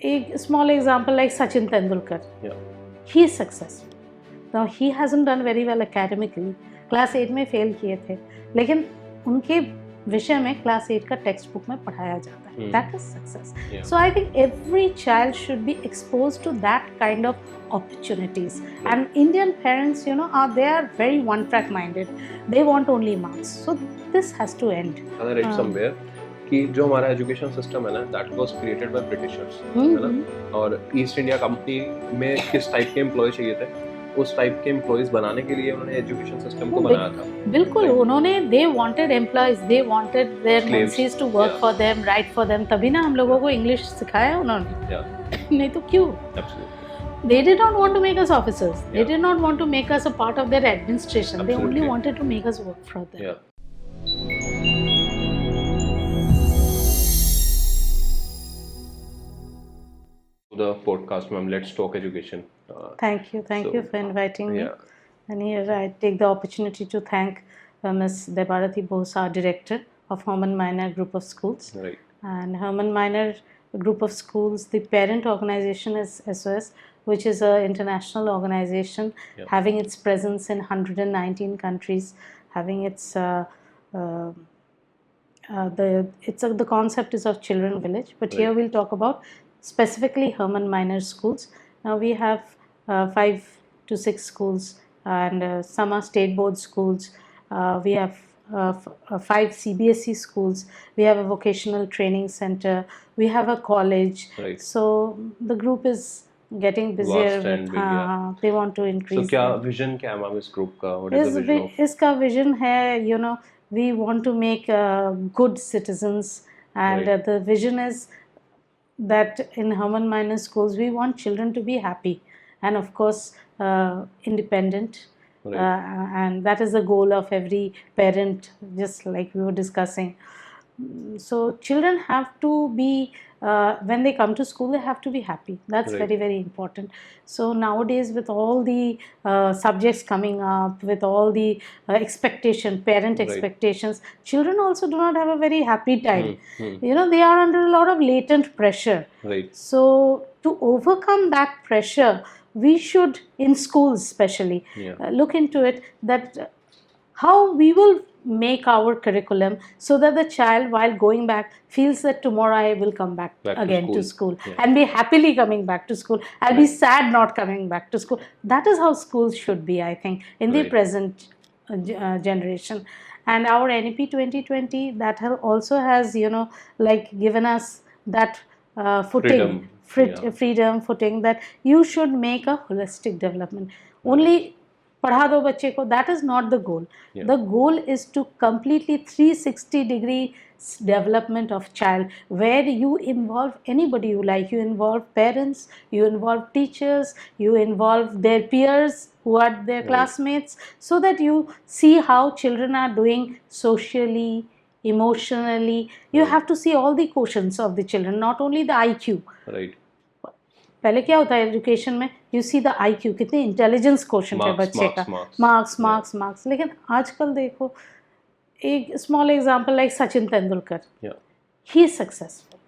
A small example like Sachin Tendulkar. Yeah. He is successful. Now he hasn't done very well academically. Class 8 में fail किए थे, लेकिन उनके विषय में क्लास 8 का टेक्स्ट बुक में पढ़ाया जाता है. That is success. Yeah. So I think every child should be exposed to that kind of opportunities. And Indian parents, they are very one-track minded. They want only marks. So this has to end. I read somewhere कि जो हमारा education system है ना, that was created by Britishers, है ना, और east India company में किस टाइप के एम्प्लॉय चाहिए थे, उस टाइप के एम्प्लॉयज बनाने के लिए उन्होंने एजुकेशन सिस्टम को बनाया था. बिल्कुल, उन्होंने they wanted employees, they wanted their missus to work for them, right for them, तभी ना हम लोगों को इंग्लिश सिखाया उन्होंने. नहीं तो क्यों? They did not want to make us officers. They did not want to make us a part of their administration. They only wanted to make us work for them. The podcast, ma'am. Let's talk education. Thank you for inviting me. And here I take the opportunity to thank Ms. Debarati Bose, our director of Herman Miner Group of Schools. Right. And Herman Miner Group of Schools, the parent organization is SOS, which is an international organization having its presence in 119 countries, having its the concept is of Children Village, but here we'll talk about specifically Herman Miner schools. Now we have 5 to 6 schools, and some are state board schools. We have 5 CBSE schools. We have a vocational training center. We have a college. Right. So the group is getting busier with, they want to increase. So क्या vision क्या है ma'am इस group का? What is the vision of? इसका vision है, we want to make good citizens, and the vision is that in Herman Miner schools we want children to be happy and of course independent. And that is the goal of every parent, just like we were discussing. So children have to be, when they come to school, they have to be happy. That's very, very important. So nowadays, with all the subjects coming up, with all the parent expectations, children also do not have a very happy time. They are under a lot of latent pressure. Right. So to overcome that pressure, we should, in schools especially, look into it, that how we will make our curriculum so that the child, while going back, feels that tomorrow I will come back again to school and be happily coming back to school. I'll be sad not coming back to school. That is how schools should be, I think, in the present generation. And our NEP 2020, that also has, given us that footing, freedom footing, that you should make a holistic development. Only पढ़ा दो बच्चे को, that is not the goal. The goal is to completely 360-degree development of child, where you involve anybody you like. You involve parents, you involve teachers, you involve their peers who are their classmates, so that you see how children are doing socially, emotionally. You have to see all the quotients of the children, not only the IQ. Right. पहले क्या होता है education में, you see the IQ, कितने intelligence quotient है बच्चे का, marks. लेकिन आजकल देखो, एक small example like Sachin Tendulkar, he is successful.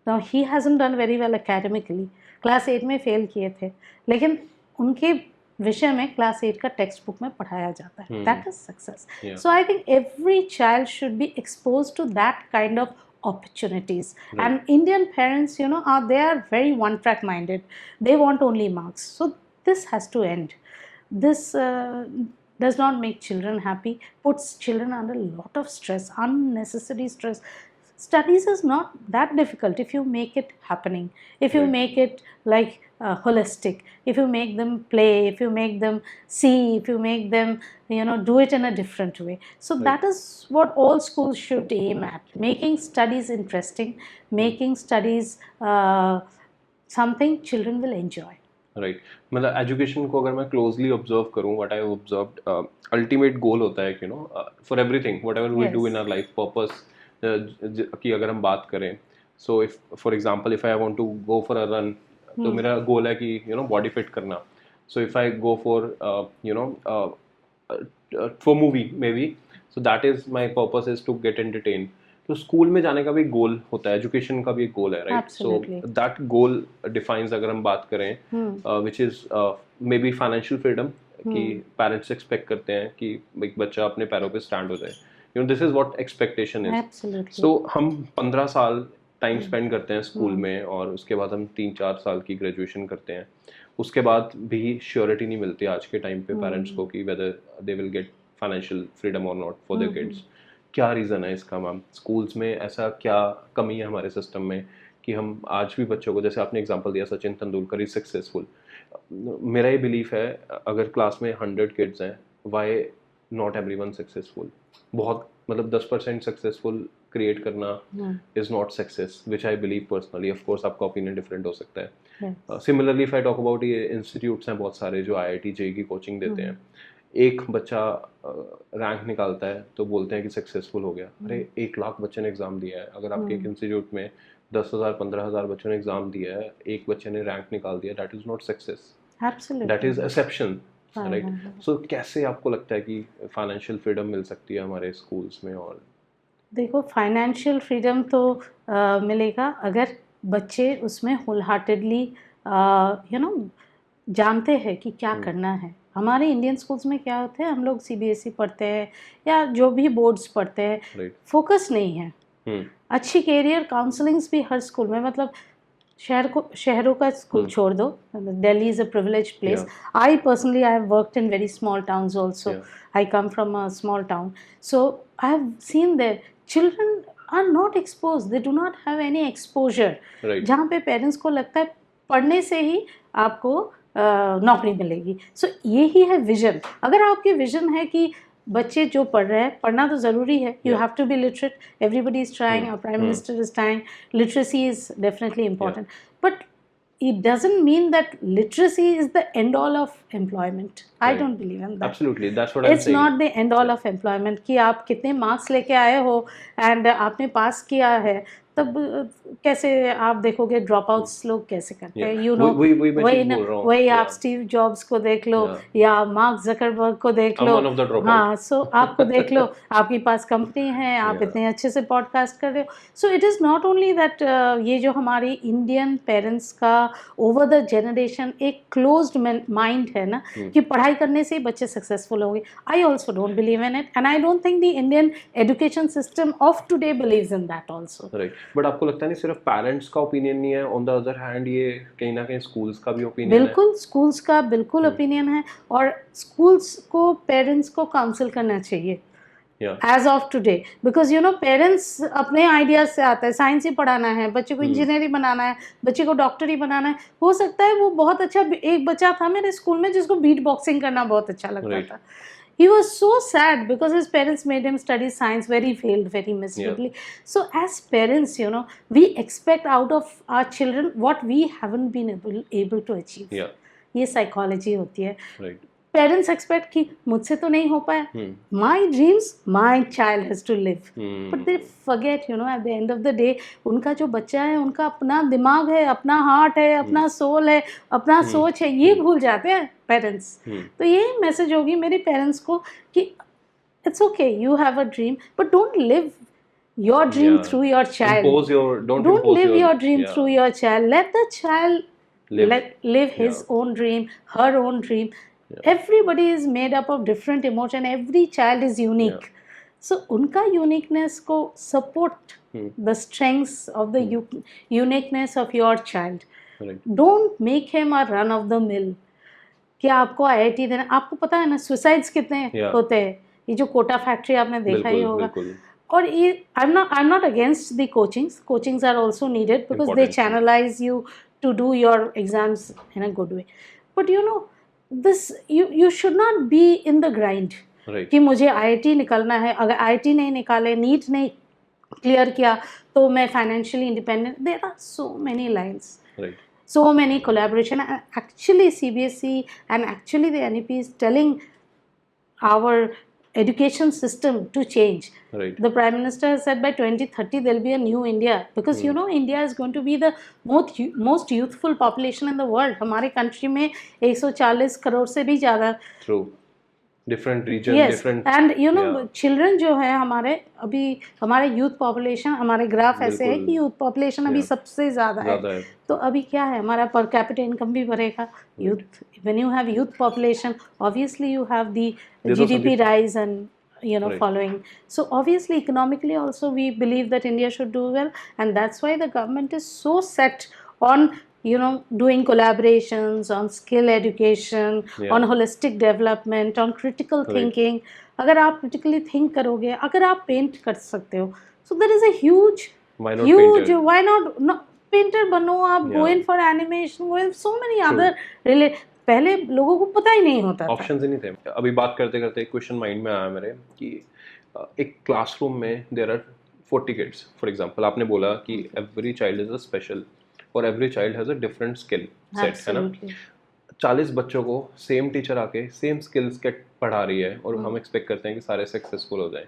Now he hasn't done very well academically. Class 8 में फेल किए थे, लेकिन उनके विषय में क्लास 8 का टेक्स्ट बुक में पढ़ाया जाता है. That is success. So I think every child should be expose to that kind of opportunities. And Indian parents, they are very one-track minded. They want only marks. So this has to end. This does not make children happy, puts children under a lot of stress, unnecessary stress. Studies is not that difficult if you make it happening, if you make it like holistic, if you make them play, if you make them see, if you make them do it in a different way. So that is what all schools should aim at, making studies interesting, making studies something children will enjoy. Right. मतलब education को अगर मैं closely observe करूँ, what I have observed, ultimate goal होता है कि for everything whatever we do in our life purpose की अगर हम बात करें, so if for example if I want to go for a run, तो मेरा गोल है कि बॉडी फिट करना. So if I go for for movie maybe, so that is my purpose, is to get entertained. तो school में जाने का भी गोल होता है, एजुकेशन का भी एक गोल है, right? So that goal defines, अगर हम बात करें, which is may be financial freedom, कि पेरेंट्स एक्सपेक्ट करते हैं कि एक बच्चा अपने पैरों पे स्टैंड हो जाए, you know, this is what expectation is. So हम 15 साल टाइम स्पेंड करते हैं स्कूल में, और उसके बाद हम 3-4 साल की ग्रेजुएशन करते हैं। उसके बाद भी श्योरिटी नहीं मिलती आज के टाइम पे पेरेंट्स को कि whether they will get financial freedom और नॉट फॉर देयर किड्स। क्या रीज़न है इसका मैम? स्कूल्स में ऐसा क्या कमी है हमारे सिस्टम में कि हम आज भी बच्चों को, जैसे आपने एग्जांपल दिया सचिन तेंदुलकर इज सक्सेसफुल, मेरा ये बिलीफ है अगर क्लास में 100 किड्स हैं, वाई नॉट एवरीवन सक्सेसफुल? बहुत मतलब 10% सक्सेसफुल क्रिएट करना is not success, which I believe personally. Of course आपका ओपिनियन डिफरेंट हो सकता है। Similarly if I talk about, ये इंस्टीट्यूट्स हैं बहुत सारे जो IIT JEE की कोचिंग देते हैं। एक बच्चा रैंक निकालता है तो बोलते हैं कि सक्सेसफुल हो गया। अरे 1 लाख बच्चे ने एग्जाम दिया है, अगर आपके एक इंस्टीट्यूट में 10,000-15,000 बच्चों ने एग्जाम दिया है, एक बच्चे ने रैंक निकाल दिया, that is not success, that is exception, right? So कैसे आपको लगता है कि फाइनेंशियल फ्रीडम मिल सकती है हमारे स्कूल्स में? और देखो, फाइनेंशियल फ्रीडम तो मिलेगा अगर बच्चे उसमें होल हार्टेडली यू नो जानते हैं कि क्या करना है। हमारे इंडियन स्कूल्स में क्या होता है, हम लोग CBSE पढ़ते हैं या जो भी बोर्ड्स पढ़ते हैं, फोकस नहीं है। अच्छी कैरियर काउंसलिंग्स भी हर स्कूल में, मतलब शहरों का स्कूल छोड़ दो, Delhi is a privileged place. I personally I have worked in very small towns also. I come from a small town, so I have seen their children are not exposed, they do not have any exposure, जहाँ पे parents को लगता है पढ़ने से ही आपको नौकरी मिलेगी। सो यही है विजन। अगर आपकी विजन है कि बच्चे जो पढ़ रहे हैं, पढ़ना तो ज़रूरी है, you have to be literate, everybody is trying, our prime minister is trying, literacy is definitely important, but it doesn't mean that literacy is the end all of employment. I don't believe in that. Absolutely, that's what I'm saying. It's not the end all of employment कि आप कितने marks लेके आए हो and आपने पास किया है, तब कैसे आप देखोगे ड्रॉप आउट्स लोग कैसे करते हैं, यू नो। वही आप स्टीव जॉब्स को देख लो या मार्क जकरबर्ग को देख लो, हाँ, सो आपको देख लो, आपके पास कंपनी है, आप इतने अच्छे से पॉडकास्ट कर रहे हो। So it is not only that, ये जो हमारी इंडियन पेरेंट्स का ओवर द जनरेशन एक क्लोज्ड माइंड है ना, कि पढ़ाई करने से ही बच्चे सक्सेसफुल होंगे। I also don't believe in it, and I don't think the Indian education system of today believes in that also. But आपको लगता नहीं सिर्फ पेरेंट्स का ओपिनियन नहीं है, ऑन द अदर हैंड ये कहीं ना कहीं स्कूल्स का भी ओपिनियन है? बिल्कुल, स्कूल्स का बिल्कुल ओपिनियन है, और स्कूल्स को पेरेंट्स को काउंसिल करना चाहिए age of today, because you know parents अपने आइडियाज से आता है, साइंस ही पढ़ाना है बच्चे को, इंजीनियरिंग बनाना है बच्चे को, डॉक्टर ही बनाना है। हो सकता है वो बहुत अच्छा, एक बच्चा था मेरे स्कूल में जिसको बीट बॉक्सिंग करना बहुत अच्छा लगता था। He was so sad because his parents made him study science, where he failed very miserably. So as parents, you know, we expect out of our children what we haven't been able to achieve. ये psychology होती है। Parents expect कि मुझसे तो नहीं हो पाया, my dreams my child has to live, but they forget, you know, at the end of the day उनका जो बच्चा है, उनका अपना दिमाग है, अपना हार्ट है, अपना सोल है, अपना सोच है, ये भूल जाते हैं पेरेंट्स। तो ये मैसेज होगी मेरे पेरेंट्स को कि it's okay, you have a dream, but don't live your dream through your child. Don't live your dream through your child. Let the child live his own dream, her own dream. Everybody is made up of different emotion. Every child is unique. So उनका uniqueness को support the strengths of the uniqueness of your child. Don't make him a run of the mill. कि आपको IIT देना, आपको पता है ना suicides कितने होते हैं, ये जो कोटा फैक्ट्री आपने देखा ही होगा। और ये I'm not against the coachings are also needed because they channelize you to do your exams in a good way, but you know this you should not be in the grind कि मुझे IIT निकलना है, अगर IIT नहीं निकाले, NEET नहीं clear किया तो मैं financially independent. There are so many lines, so many collaboration, and actually CBSE and actually the NEP is telling our education system to change. The Prime Minister has said by 2030 there will be a new India, because you know India is going to be the most youthful population in the world. हमारे country में 140 करोड़ से भी ज़्यादा different region, yes different, and you know yeah, children जो है हमारे अभी हमारे यूथ पॉपुलेशन हमारे ग्राफ ऐसे है बिल्कुल, कि यूथ पॉपुलेशन अभी yeah, सबसे ज़्यादा है ज़्यादा है, तो अभी क्या है हमारा पर कैपिटा इनकम भी बढ़ेगा right. Youth when you have youth population obviously you have the ये तो GDP सभी, rise and you know right, following so obviously economically also we believe that India should do well and that's why the government is so set on you know doing collaborations on skill education yeah, on holistic development on critical right, thinking अगर आप critically think करोगे अगर आप paint कर सकते हो so there is a huge why not painter, why not no, painter बनो आप go yeah, in for animation go in so many true, other relate पहले लोगों को पता ही नहीं होता था ऑप्शंस ही नहीं थे। अभी बात करते करते एक क्वेश्चन माइंड में आया मेरे कि एक क्लासरूम में there are 40 kids for example, आपने बोला कि every child is a special और every child has a different skill set, है ना। Absolutely. 40 बच्चों को सेम टीचर आके सेम स्किल्स के पढ़ा रही है और हम एक्सपेक्ट करते हैं कि सारे सक्सेसफुल हो जाएं।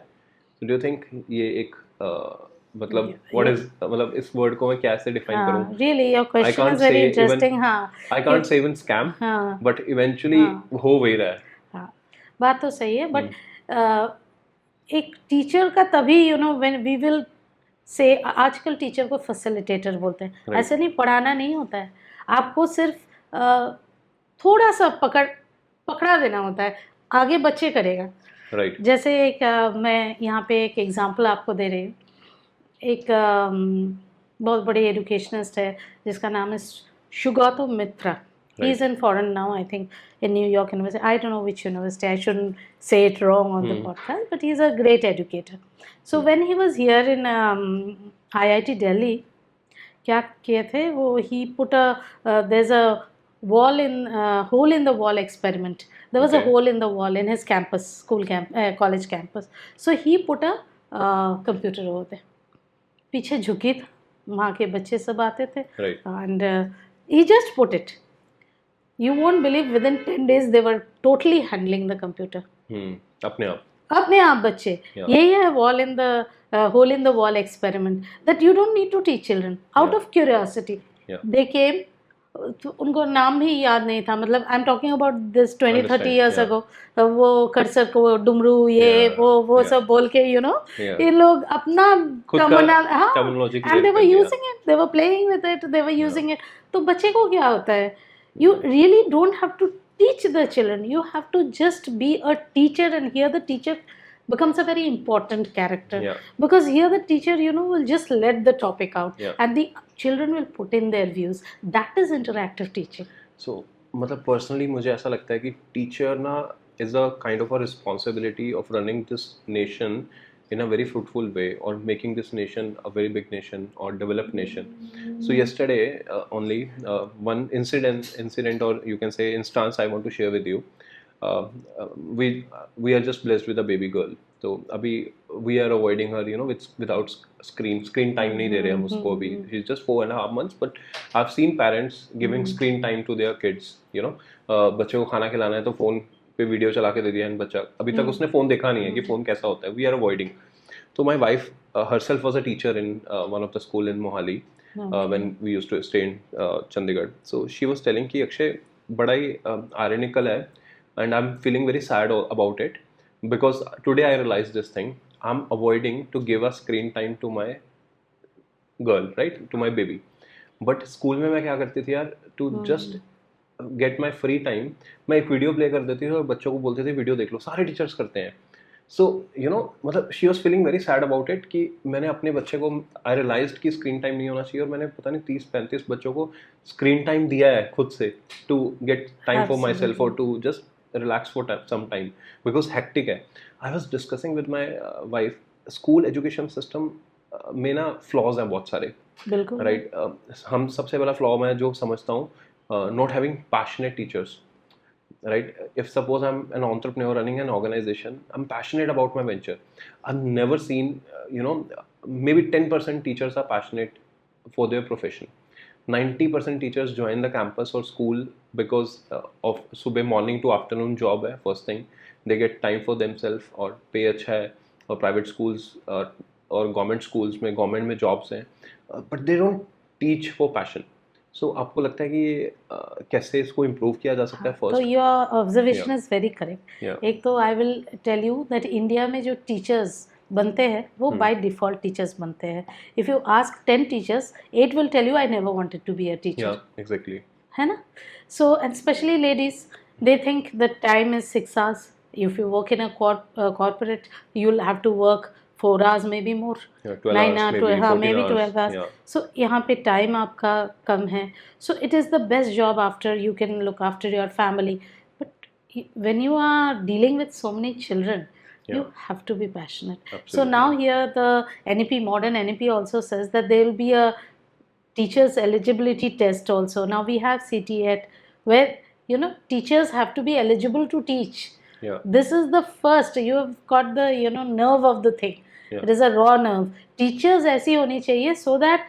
डू यू थिंक ये एक मतलब व्हाट इज, मतलब इस वर्ड को मैं कैसे डिफाइन करूं? हाँ really your I question can't is very say even, interesting हाँ I can't say even scam, हाँ but eventually हाँ हो वही रहा है। हाँ बात तो सही है बट एक टीचर का तभी you know when we will say आजकल टीचर को फैसिलिटेटर बोलते हैं Right. ऐसे नहीं पढ़ाना नहीं होता है आपको सिर्फ थोड़ा सा पकड़ा देना होता है आगे बच्चे करेगा राइट, जैसे एक मैं यहाँ पे एक एग्जांपल आपको दे रही हूँ एक बहुत बड़े एजुकेशनिस्ट है जिसका नाम है सुगौतम मित्रा he is in foreign now I think in New York University I don't know which university I shouldn't say it wrong on the podcast but he is a great educator so when he was here in IIT Delhi क्या किए थे वो he put a there's a wall in hole in the wall experiment there was a Okay. hole in the wall in his campus college campus so he put a computer over there पीछे झुकी था वहाँ के बच्चे सब आते थे right, and he just put it you won't believe within 10 days they were totally handling the computer अपने आप, अपने आप बच्चे Yeah. यही है wall in the hole in the wall experiment that you don't need to teach children out Yeah. of curiosity Yeah. they came तो उनको नाम भी याद नहीं था मतलब I am talking about this 20-30 years yeah. ago वो कर्सर को डुमरू ये Yeah, वो yeah. सब बोल के यू नो Yeah. ये लोग अपना खुद का टर्मिनल हाँ terminology एंड दे create वर कर दिया। Using it they were playing with it they were using it तो बच्चे को क्या होता है you really don't have to teach the children you have to just be a teacher and here the teacher becomes a very important character Yeah. because here the teacher you know will just let the topic out Yeah. and the children will put in their views that is interactive teaching सो मतलब personally मुझे ऐसा लगता है कि teacher ना is a kind of a responsibility of running this nation in a very fruitful way or making this nation a very big nation or developed nation. So yesterday only one incident or you can say instance I want to share with you. uh, we are just blessed with a baby girl, तो अभी we are avoiding her you know without screen time नहीं दे रहे हम उसको अभी, she's just 4.5 months but I've seen parents giving screen time to their kids you know. बच्चे को खाना खिलाना है तो फोन पे वीडियो चला के दे दिया एंड बच्चा अभी तक उसने फोन देखा नहीं है कि फोन कैसा होता है, वी आर अवॉइडिंग। तो my wife herself was a teacher in one of the school in Mohali when we used to stay in Chandigarh. So she was telling कि अक्षय बड़ा ही ironical है and I'm feeling very sad about it because today I realized this thing, I'm avoiding to give a screen time to my girl, right, to my baby, but school में मैं क्या करती थी यार, to just get my free time मैं एक video play कर देती थी और बच्चों को बोलते थे वीडियो देख लो, सारे टीचर्स करते हैं। सो यू नो मतलब she was feeling very sad about it कि मैंने अपने बच्चे को आई रियलाइज्ड कि स्क्रीन टाइम नहीं होना चाहिए और मैंने पता नहीं 30-35 बच्चों को स्क्रीन टाइम दिया है खुद से to get time for myself और to just relax for some time because hectic है। I was discussing with my wife, school education system में ना फ्लॉज हैं बहुत सारे, राइट। हम सबसे बड़ा फ्लॉ मैं जो समझता हूँ, not having passionate teachers, right? If suppose I'm an entrepreneur running an organization, I'm passionate about my venture. I've never seen, you know, maybe 10% teachers are passionate for their profession. 90% teachers join the campus or school because of सुबह morning to afternoon job है, first thing they get time for themselves और pay अच्छा है और private schools और government schools में government में jobs हैं, but they don't teach for passion. सो आपको लगता है कि ये कैसे इसको इम्प्रूव किया जा सकता है तो first? Your observation is very correct. या एक तो I will tell you that India में जो टीचर्स बनते हैं वो बाय डिफॉल्ट टीचर्स बनते हैं। If you ask 10 teachers 8 will tell you I never wanted to be a या टीचर, एग्जैक्टली है ना? So and specially ladies, they think the time is 6 hours. If you work in a corporate, you'll have to work 4 hours, maybe more. 12 9 hours hours, maybe 14 maybe hours 12 hours. yeah So यहाँ पे time आपका कम है. So it is the best job after you can look after your family. But when you are dealing with so many children, you have to be passionate. Absolutely. So now here the NEP, modern NEP also says that there will be a teachers eligibility test also. Now we have CTET where teachers have to be eligible to teach. yeah This is the first, you have got the nerve of the thing. Yeah. It is a raw nerve. Teachers ऐसी होनी चाहिए so that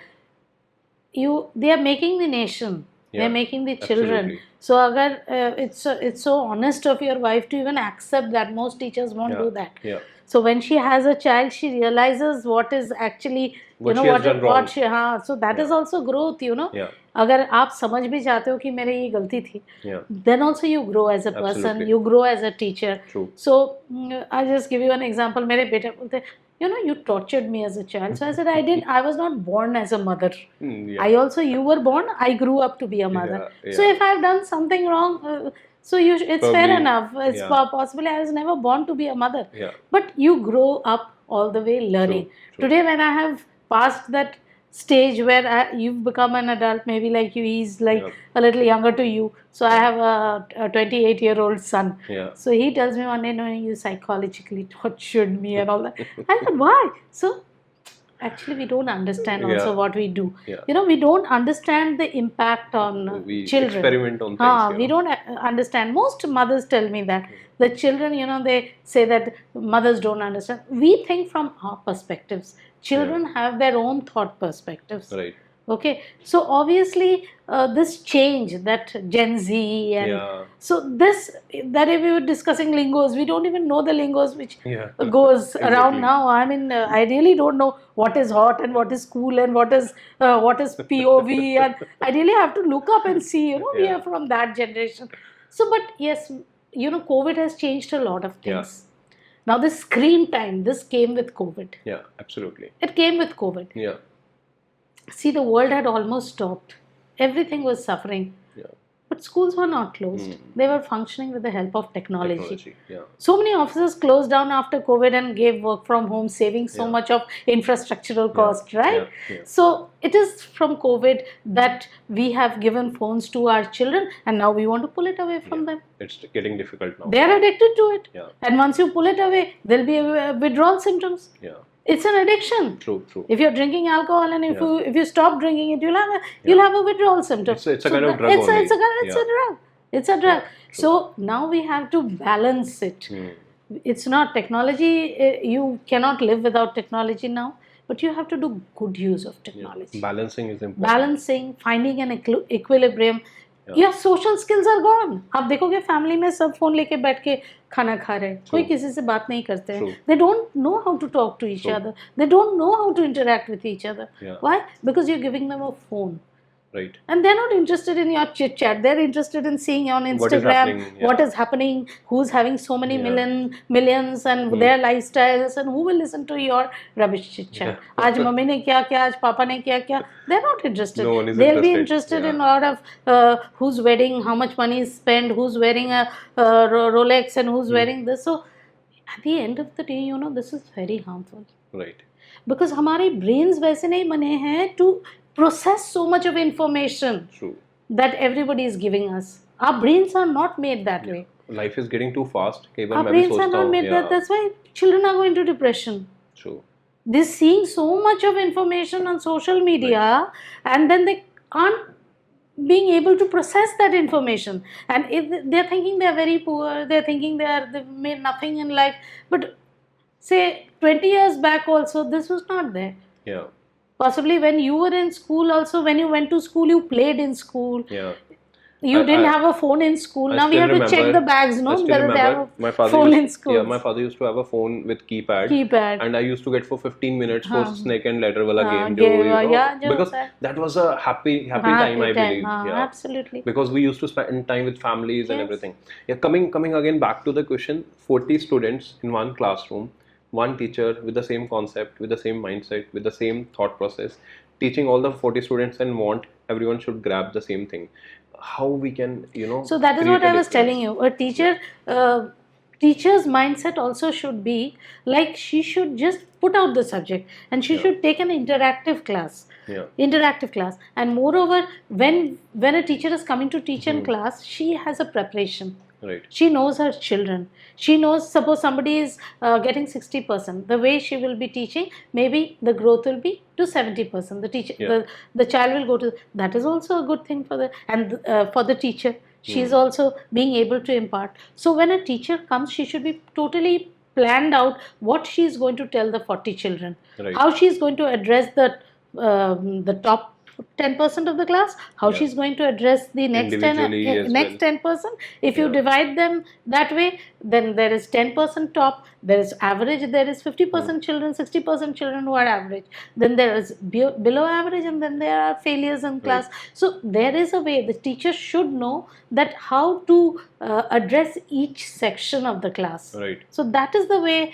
they are making the nation. They Yeah. are making the children. Absolutely. So अगर it's so honest of your wife to even accept that. Most teachers won't Yeah. do that. yeah So when she has a child, she realizes what is actually What she has done wrong. what she, हाँ, so that is Yeah. also growth, yeah अगर आप समझ भी जाते हो कि मेरे ये गलती थी, yeah then also you grow as a person. Absolutely. You grow as a teacher. True. So I'll just give you an example. मेरे बेटे बोलते, you tortured me as a child. So I said, I was not born as a mother. yeah You were born, I grew up to be a mother. Yeah, So yeah. if I've done something wrong, so it's fair Probably, enough. It's yeah. possibly I was never born to be a mother. yeah But you grow up all the way learning. True. Today when I have passed that stage where you've become an adult, maybe like you, he's like Yeah. a little younger to you. So I have a 28-year-old son. yeah So he tells me one day, no, you psychologically tortured me and all that. I said, why? So actually we don't understand also Yeah. what we do. Yeah. We don't understand the impact on we children. experiment on things We don't understand. Most mothers tell me that the children, they say that mothers don't understand. We think from our perspectives. Children have their own thought perspectives. right Okay, so obviously this change, that Gen Z and yeah so that if we were discussing lingos, we don't even know the lingos which yeah goes Exactly. around now. I mean, I really don't know what is hot and what is cool and what is POV, and I really have to look up and see. We Yeah. are from that generation. So, but yes, COVID has changed a lot of things. Now, this screen time, this came with COVID. yeah absolutely It came with COVID. yeah See, the world had almost stopped. Everything was suffering. yeah But schools were not closed. They were functioning with the help of technology. yeah So many offices closed down after COVID and gave work from home, saving so Yeah. much of infrastructural cost, right? yeah So it is from COVID that we have given phones to our children, and now we want to pull it away from them. it's getting difficult now They are addicted to it. yeah And once you pull it away, there'll be withdrawal symptoms. yeah It's an addiction. true If you're drinking alcohol and Yeah. if you stop drinking it, you'll have a withdrawal symptom. It's a kind of drug It's a only. drug. It's a drug. Yeah, true. So now we have to balance it. Hmm. It's not technology. You cannot live without technology now, but you have to do good use of technology. Balancing is important Balancing, finding an equilibrium. Your social skills are gone. आप देखोगे family में सब phone लेके बैठ के खाना खा रहे हैं, कोई किसी से बात नहीं करते हैं. They don't know how to talk to each other. They don't know how to interact with each other. Yeah. Why? Because you're giving them a phone. right And they're not interested in your chit chat. They're interested in seeing on What is Instagram happening, yeah. what is happening, who's having so many Yeah. millions and their lifestyles, and who will listen to your rubbish chit chat. आज mummy ने क्या किया, आज पापा ने क्या किया. They're not interested. No one is They'll be interested. interested Yeah. in a lot of whose wedding, how much money is spent, who's wearing a Rolex and who's wearing this. So at the end of the day, this is very harmful. right Because हमारे brains वैसे नहीं बने हैं to process so much of information true that everybody is giving us. Our brains are not made that way. life is getting too fast कई बार Our मैं भी brains are सोचता not हूँ made yeah that. That's why children are going to depression. true They're seeing so much of information on social media, and then they aren't being able to process that information. And if they're thinking they're very poor, they're thinking they've made nothing in life. But say 20 years back also, this was not there. yeah Possibly when you were in school also, when you went to school, you played in school. yeah You didn't have a phone in school. Now we have to check the bags, no? Whether they have a phone in school. Yeah, my father used to have a phone with keypad. And I used to get for 15 minutes for snake and ladder wala game. Because that was a happy time, I believe. Yeah, absolutely. Because we used to spend time with families and everything. Yeah, coming again back to the question, 40 students in one classroom, one teacher with the same concept, with the same mindset, with the same thought process, teaching all the 40 students and want everyone should grab the same thing. How we can, so that is what I was telling you. A teacher's mindset also should be like she should just put out the subject and she should take an interactive class. And moreover, when a teacher is coming to teach in class, she has a preparation. Right. She knows her children. She knows, suppose somebody is getting 60%, the way she will be teaching, maybe the growth will be to 70%. The teacher, the child will go to, that is also a good thing for the teacher. She is also being able to impart. So when a teacher comes, she should be totally planned out what she is going to tell the 40 children, how she is going to address the top 10% of the class, how she's going to address the next 10%. If you divide them that way, then there is 10% top, there is average, there is 50% children, 60% children who are average, then there is below average, and then there are failures in class. So there is a way the teacher should know that how to address each section of the class. So that is the way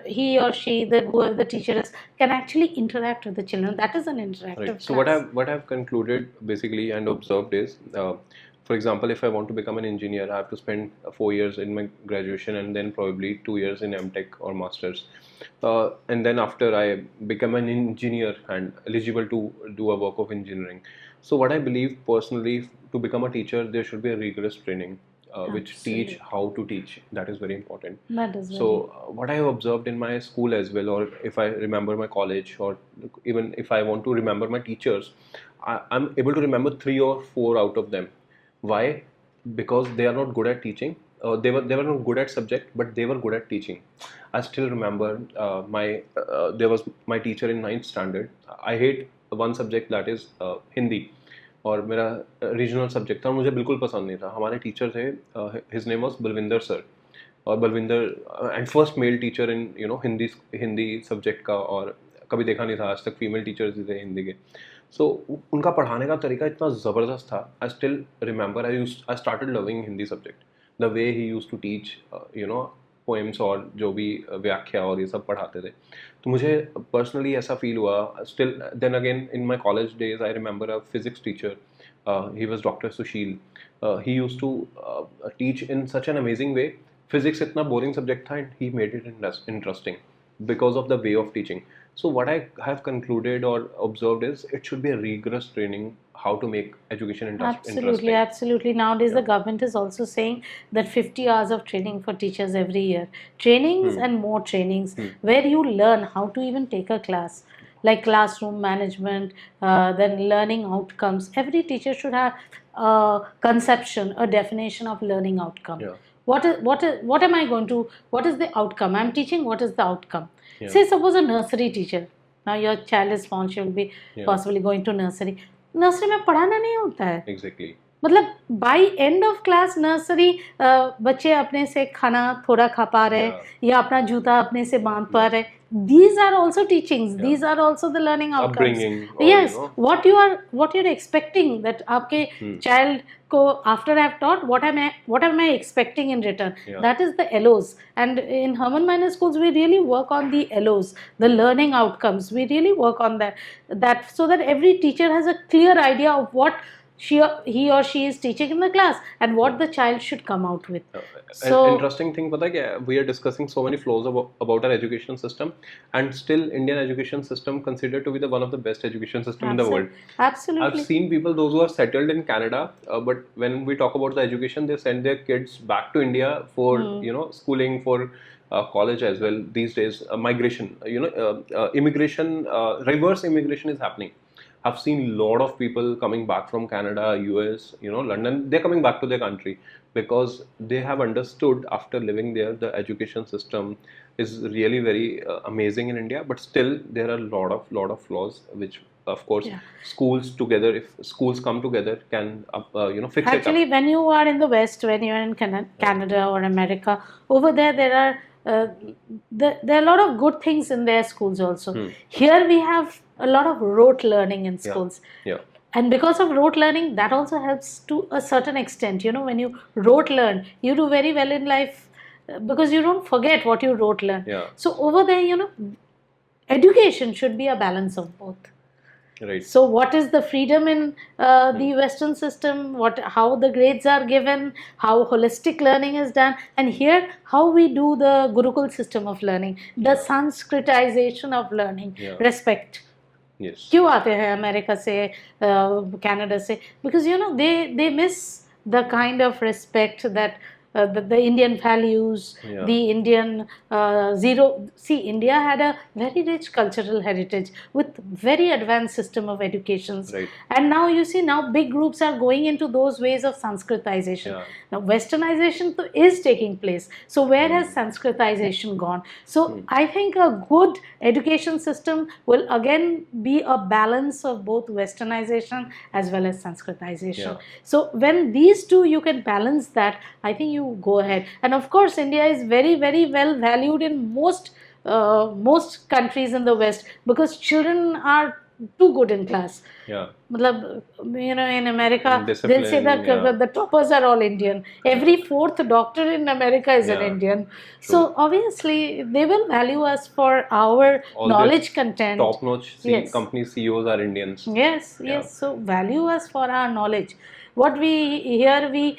he or she, whoever the teacher is, can actually interact with the children. That is an interactive class. So what I've concluded basically and observed is, for example, if I want to become an engineer, I have to spend 4 years in my graduation and then probably 2 years in MTech or Masters. And then after I become an engineer and eligible to do a work of engineering. So what I believe personally, to become a teacher, there should be a rigorous training. Which teach how to teach. That is very important. What I have observed in my school as well, or if I remember my college, or even if I want to remember my teachers, I'm able to remember 3 or 4 out of them. Why? Because they are not good at teaching. They were not good at subject, but they were good at teaching. I still remember there was my teacher in 9th standard. I hate one subject, that is Hindi. और मेरा regional subject था और मुझे बिल्कुल पसंद नहीं था. हमारे टीचर थे, his name was Balwinder sir, और Balwinder and first male teacher in Hindi subject का, और कभी देखा नहीं था आज तक फीमेल टीचर्स थे हिंदी के. सो उनका पढ़ाने का तरीका इतना ज़बरदस्त था. I still remember I started loving Hindi subject, the way he used to teach poems और जो भी व्याख्या और ये सब पढ़ाते थे. तो मुझे पर्सनली ऐसा फील हुआ. Still then again in my college days I remember a physics teacher, he was doctor Sushil. He used to teach in such an amazing way. Physics इतना बोरिंग सब्जेक्ट था and he made it interesting because of the way of teaching. So what I have concluded or observed is it should be a rigorous training how to make education interesting. Absolutely. Nowadays the government is also saying that 50 hours of training for teachers every year. Trainings and more trainings where you learn how to even take a class, like classroom management, then learning outcomes. Every teacher should have a conception, a definition of learning outcome. What am I going to, what is the outcome I'm teaching, what is the outcome? Say suppose a nursery teacher, now your child is small, she will be possibly going to nursery में पढ़ाना नहीं होता है. Exactly. मतलब by end of class nursery बच्चे अपने से खाना थोड़ा खा पा रहे या अपना जूता अपने से बांध पा रहे. These are also teachings. These are also the learning outcomes. Yes, what you're expecting that आपके child को after I've taught, what am I expecting in return? That is the LOs. And in Hermann Miner schools we really work on the LOs, the learning outcomes. We really work on that so that every teacher has a clear idea of what he or she is teaching in the class and what the child should come out with. So interesting thing, पता क्या, we are discussing so many flaws about our education system, and still Indian education system considered to be the one of the best education system in the world. Absolutely. I've seen people, those who are settled in Canada, but when we talk about the education, they send their kids back to India for schooling, for college as well. These days migration, immigration, reverse immigration is happening. I've seen a lot of people coming back from Canada, US, London. They're coming back to their country because they have understood after living there the education system is really very amazing in India. But still, there are a lot of flaws which of course, Yeah. schools together, if schools come together, can fix Actually, it up. when you are in the West, when you are in Canada or America, over there are there are a lot of good things in their schools also. Here we have a lot of rote learning in schools. Yeah. And because of rote learning, that also helps to a certain extent. When you rote learn, you do very well in life because you don't forget what you rote learn. Yeah. So over there, education should be a balance of both. Right. So what is the freedom in the Western system? How the grades are given, how holistic learning is done, and here how we do the Gurukul system of learning, the Sanskritization of learning. Yeah. Respect. Yes. क्यों आते हैं America से, Canada से? Because they miss the kind of respect that the Indian values, the Indian India had a very rich cultural heritage with very advanced system of educations. Right. And now you see, now big groups are going into those ways of Sanskritization. Yeah. Now Westernization is taking place. So where has Sanskritization gone? So I think a good education system will again be a balance of both Westernization as well as Sanskritization. Yeah. So when these two you can balance that, I think you go ahead. And of course, India is very, very well valued in most countries in the West because children are too good in class. Yeah. In America, they'll say that the toppers are all Indian. Every fourth doctor in America is an Indian. True. So obviously, they will value us for our all knowledge content. Top-notch company CEOs are Indians. Yes. So value us for our knowledge. What we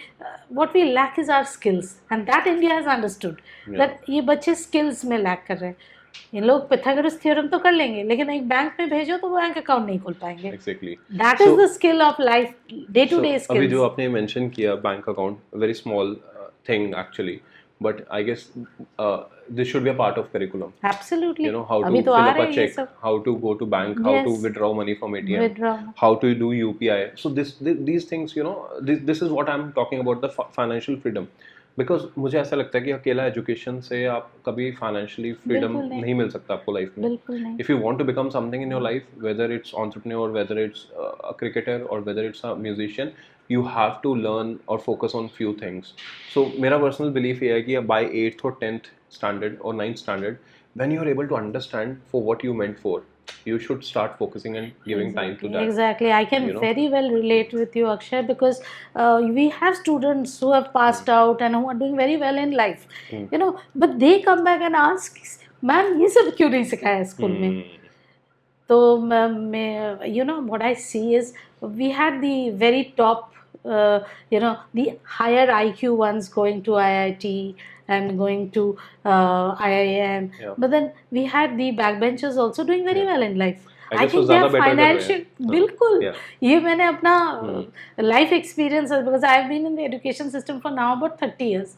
lack is our skills, and that India has understood. That ये बच्चे skills में lack कर रहे हैं. इन लोग Pythagoras theorem तो कर लेंगे, लेकिन एक बैंक में भेजो तो वो बैंक अकाउंट नहीं खोल पाएंगे. Exactly. That is the skill of life, day-to-day skills. अभी जो आपने mention किया bank account, very small thing actually, but I guess this should be a part of curriculum. Absolutely. How to fill up a check, how to go to bank, how to withdraw money from ATM, how to do UPI. So these things, this is what I'm talking about, the financial freedom. Because मुझे ऐसा लगता है कि अकेला education से आप कभी financially freedom नहीं मिल सकता आपको लाइफ में. If you want to become something in your life, whether it's entrepreneur, whether it's a cricketer और whether it's a musician, you have to learn or focus on few things. So मेरा personal belief ये है कि by 8th or 10th standard or 9th standard, when you are able to understand for what you meant for, you should start focusing and giving time to that. Exactly. I can very well relate with you, Akshay, because we have students who have passed out and who are doing very well in life, but they come back and ask, "Ma'am, ये सब क्यों नहीं सिखाया school में?" तो what I see is we had the very top, the higher IQ ones going to IIT and going to IIM. But then we had the backbenchers also doing very well in life. I think they are financial. बिल्कुल. ये मैंने अपना life experience, because I have been in the education system for now about 30 years.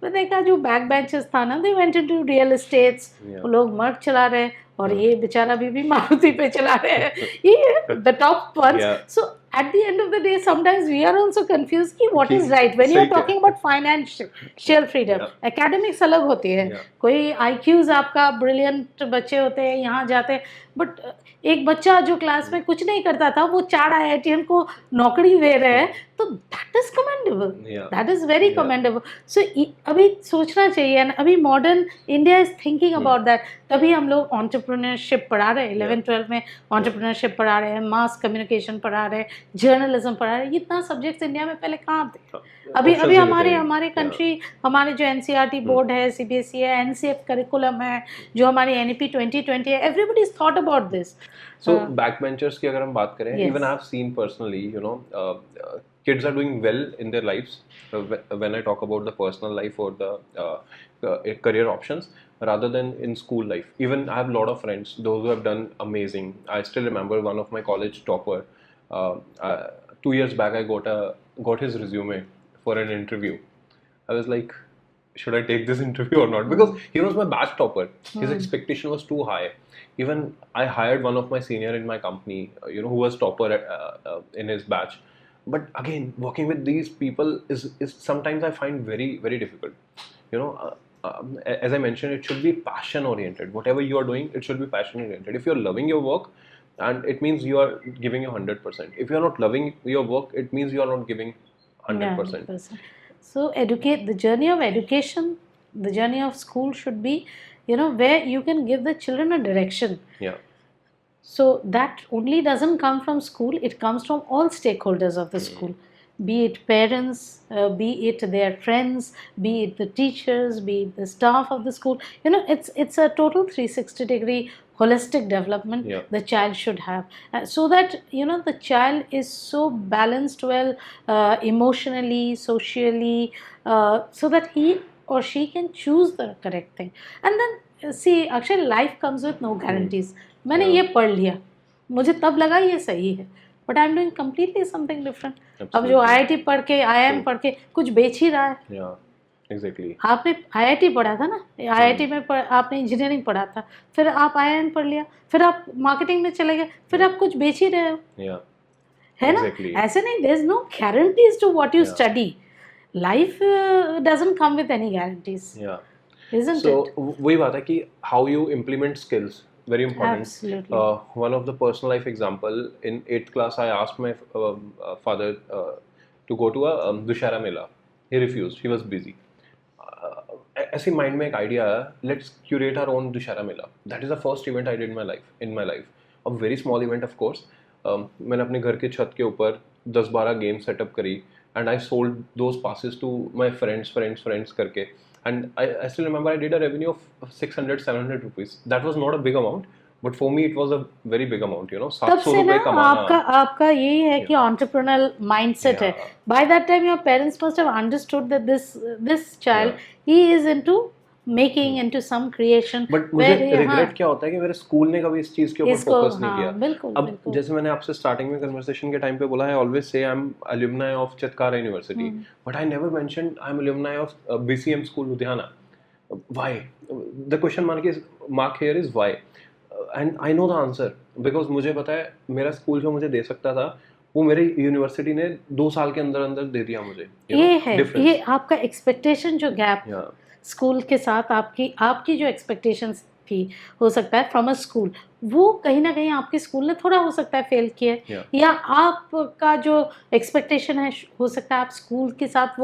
मैं देखा जो backbenchers था ना, they went into real estates. वो लोग मर्ग चला रहे और ये बेचारा भी मारुति पे चला रहे हैं. ये the top ones. So at the end of the day, sometimes we are also confused कि what is right when you are talking about financial freedom. Academics अलग होती है. कोई IQs आपका brilliant बच्चे होते हैं, यहाँ जाते हैं, but एक बच्चा जो क्लास में कुछ नहीं करता था, वो 4 IITian को नौकरी दे रहे हैं, तो that is commendable. That is very commendable. So अभी सोचना चाहिए, and अभी modern India is thinking about that. तभी हम लोग entrepreneurship पढ़ा रहे हैं, 11-12 में entrepreneurship पढ़ा रहे हैं, mass communication पढ़ा रहे हैं, जर्नलिज्म पढ़ा रहे हैं. इतना सब्जेक्ट्स इंडिया में पहले कहाँ थे? अभी हमारे कंट्री, हमारे जो NCERT बोर्ड है, CBSE है, NCF करिकुलम है, जो हमारी NEP 2020 है, everybody has thought about this. So backbenchers की अगर हम बात करें, even I have seen personally, kids are doing well in their lives. When I talk about the personal life or the career options, rather than in school life. Even I have a lot of friends, those who have done amazing. I still remember one of my college topper. 2 years back, I got his resume for an interview. I was like, should I take this interview or not? Because he was my batch topper. His expectation was too high. Even I hired one of my senior in my company, who was topper in his batch. But again, working with these people is sometimes I find very, very difficult. As I mentioned, it should be passion oriented. Whatever you are doing, it should be passion oriented. If you're loving your work, and it means you are giving your 100%. If you are not loving your work, it means you are not giving 100%. 100%. So educate, the journey of education, the journey of school should be, where you can give the children a direction. Yeah. So that only doesn't come from school, it comes from all stakeholders of the school, be it parents, be it their friends, be it the teachers, be it the staff of the school. It's a total 360-degree holistic development the child should have, so that the child is so balanced well, emotionally, socially, so that he or she can choose the correct thing. And then see, actually life comes with no guarantees. मैंने ये पढ़ लिया, मुझे तब लगा ये सही है, but I am doing completely something different. अब जो IIT पढ़ के, IIM पढ़ के कुछ बेच ही रहा है। Exactly. आपने IIT पढ़ा था ना, IIT में आपने इंजीनियरिंग पढ़ा था, फिर आप IIM पढ़ लिया, फिर आप मार्केटिंग में चले गए, फिर आप कुछ बेच ही रहे हो, है ना? ऐसे नहीं, there is no guarantees to what you study. Life doesn't come with any guarantees, isn't it? So वही बात है कि how you implement skills, very important. Absolutely. One of the personal life example, in 8th class I asked my father to go to a Dussehra Mela. He refused, he was busy. ऐसे mind में एक idea आया, let's curate our own Dussehra mela. That is the first event I did in my life. A very small event of course. मैंने अपने घर के छत के ऊपर 10-12 गेम सेटअप करी and I sold those passes to my friends करके. And I still remember I did a revenue of 600-700 rupees. That was not a big amount, but for me it was a very big amount, you know. 700 रुपए कमाना. आपका यही है कि entrepreneurial mindset है. By that time your parents must have understood that this child he is into making, into some creation. But मुझे regret क्या होता है कि मेरे स्कूल ने कभी इस चीज के ऊपर फोकस नहीं किया. बिल्कुल. अब जैसे मैंने आपसे स्टार्टिंग में कन्वर्सेशन के टाइम पे बोला है, I always say I'm alumni of Chitkara University, but I never mentioned I'm alumni of BCM School Ludhiana. Why? The question mark here is why, and I know the answer because मुझे पता है मेरा school जो मुझे दे सकता था वो मेरी यूनिवर्सिटी ने 2 साल के अंदर दे दिया मुझे. ये आपका एक्सपेक्टेशन जो गैप स्कूल के साथ आपकी जो एक्सपेक्टेशंस थी, हो सकता है फ्रॉम अ स्कूल, वो कहीं ना कहीं आपके स्कूल ने थोड़ा हो सकता है फेल किया, या आपका जो एक्सपेक्टेशन है हो सकता है आप स्कूल के साथ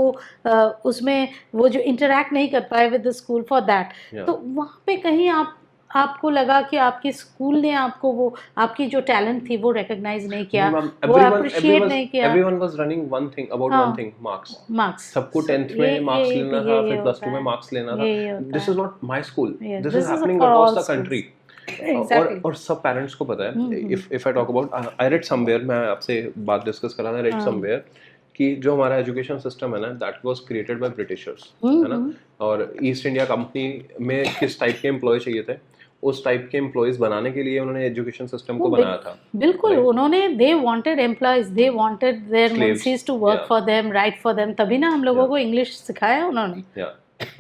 उसमें वो जो इंटरेक्ट नहीं कर पाए with the school for that. तो वहाँ पे कहीं आपको लगा कि आपके स्कूल ने आपको वो आपकी जो टैलेंट थी वो रिकॉग्नाइज नहीं किया, वो अप्रिशिएट नहीं किया. Everyone was running one thing, marks. सबको 10th में मार्क्स लेना था, फिर प्लस 2 में मार्क्स लेना था. This is not my school. This is happening across the country. Exactly. और सब पेरेंट्स को पता है. If I talk about, I read somewhere, मैं आपसे बात डिस्कस कर रहा था, read somewhere कि जो हमारा एजुकेशन सिस्टम है ना, that was created by Britishers, है ना. और ईस्ट इंडिया कंपनी में किस टाइप के एम्प्लॉय चाहिए थे, उस टाइप के एम्प्लॉइज बनाने के लिए उन्होंने एजुकेशन सिस्टम को बनाया था. बिल्कुल. उन्होंने they wanted employees, they wanted their munshis to work for them, right for them. तभी ना हम लोगों को इंग्लिश सिखाया उन्होंने.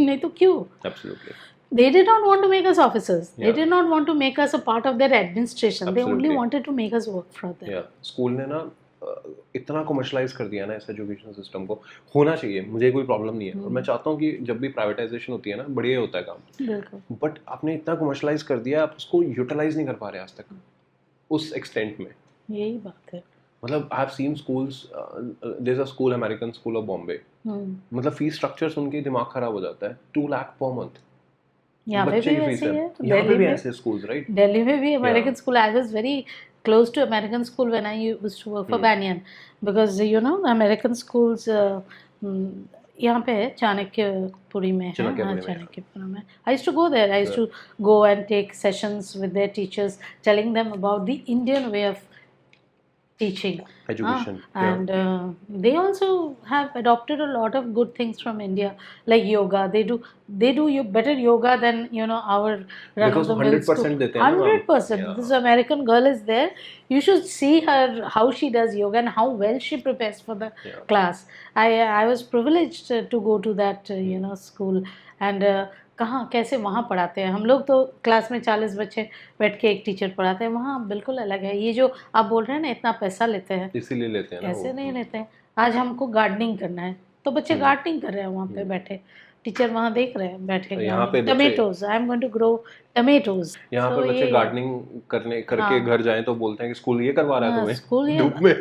नहीं तो क्यों? Absolutely. They did not want to make us officers. They did not want to make us a part of their administration. They only wanted to make us work for them. School ने ना इतना commercialise कर दिया ना इस education system को. होना चाहिए, मुझे कोई प्रॉब्लम नहीं है, और मैं चाहता हूँ कि जब भी प्राइवेटाइजेशन होती है ना, बढ़िया होता है काम. बट आपने इतना कमर्शलाइज कर दिया, आप उसको यूटिलाइज नहीं कर पा रहे आज तक उस एक्सटेंट में. यही बात है. मतलब I have seen schools, there is a school, American school of Bombay. मतलब फीस स्ट्रक्चर सुन के दिमाग खराब हो जाता है. 2 लाख पर मंथ. यहाँ पे भी ऐसे ही है. दिल्ली में ऐसे स्कूल्स, राइट? दिल्ली में भी American school. I was very close to American school when I used to work for Banyan, because you know American schools यहाँ पे है, चाणक्यपुरी में है. चाणक्यपुरी में I used to go there. I used to go and take sessions with their teachers, telling them about the Indian way of teaching, education, and they also have adopted a lot of good things from India, like yoga. They do better yoga than our because 100% देते हैं. 100%. This American girl is there. You should see her, how she does yoga and how well she prepares for the class. I was privileged to go to that school, and कहाँ कैसे वहाँ पढ़ाते हैं. हम लोग तो क्लास में 40 बच्चे बैठ के एक टीचर पढ़ाते हैं. वहाँ बिल्कुल अलग है. ये जो आप बोल रहे हैं ना, इतना पैसा लेते हैं, इसीलिए लेते हैं ना. ऐसे नहीं लेते हैं. आज हमको गार्डनिंग करना है तो बच्चे गार्डनिंग कर रहे हैं वहाँ पे बैठे. टीचर वहाँ देख रहे हैं बैठे यहाँ पे tomatoes, I am going to grow tomatoes. यहाँ पे बच्चे गार्डनिंग करके हाँ, घर जाएं तो बोलते हैं कि स्कूल ये करवा रहा है तुम्हें स्कूल धूप में।